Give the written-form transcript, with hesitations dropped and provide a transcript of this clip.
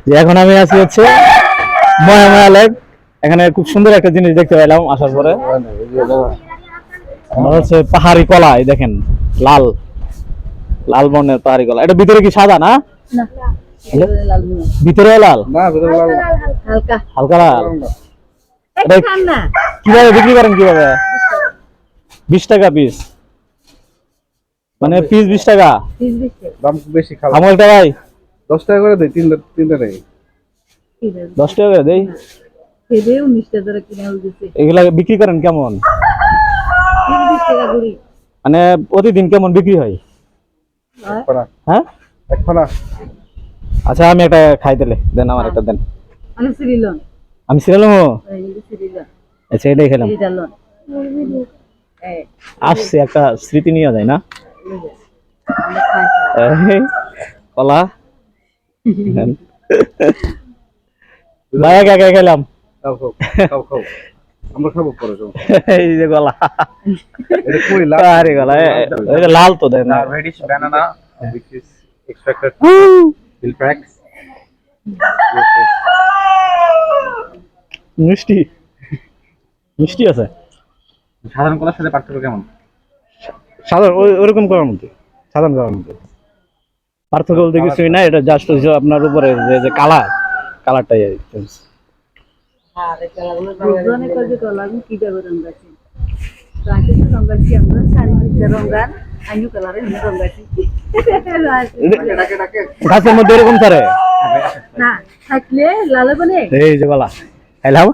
যে এখন আমি আছি হচ্ছে ময়া লেক। এখানে খুব সুন্দর একটা জিনিস দেখতে পেলাম আসার পরে, হচ্ছে পাহাড়ি কলা। এই দেখেন, লাল লাল বর্ণের পাহাড়ি কলা। এটা ভিতরে কি সাদা না? ভিতরে লাল, হালকা লাল। কিভাবে বিক্রি করেন? কিভাবে? 20 টাকা পিস, মানে পিস 20 টাকা। দাম বেশি খারাপ। আমলটা ভাই 10 টাকা করে দেই, তিনটা নেই। 10 টাকা করে দেই। এগুলা বিক্রি করেন কেমন? মানে প্রতিদিন কেমন বিক্রি হয়? হ্যাঁ, আচ্ছা আমি একটা খাই দিলে দেন, আমার একটা দেন। আমি সিরিয়াল আচ্ছা এটাই খেলাম। আসছে একটা স্মৃতি নিয়ে যায় না কলা। ভাই একা একা খেলাম। আমরা খাবো পরে। এই যে গলা, এটা কই লাল? আরে গলা এটা লাল তো দেন। Reddish banana which is extracted will cracks. মিষ্টি মিষ্টি আছে। সাধারণ কলার সাথে পার্থক্য কেমন? সাধারণ ওরকম করার মধ্যে, সাধারণ করার মধ্যে পার্থক্য বলতে কিছুই না। এটা জাস্ট আপনার উপরে যে কালার, কালারটাই গাছের মধ্যে এরকম থাকে। এই যে গলা খাইলাম।